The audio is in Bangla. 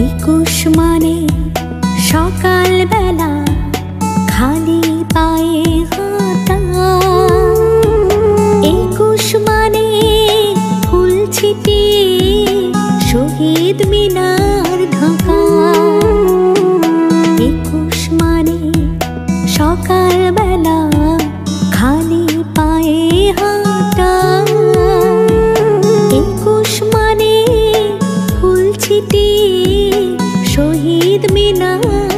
একুশ মানে সকাল বেলা খালি পায়ে হাঁটা। একুশ মানে ফুল ছিটিয়ে শহীদ মিনার ঢাকা। একুশ মানে সকাল বেলা খালি পায়ে হাঁটা। একুশ মানে ফুল ছিটিয়ে শহীদ মিনার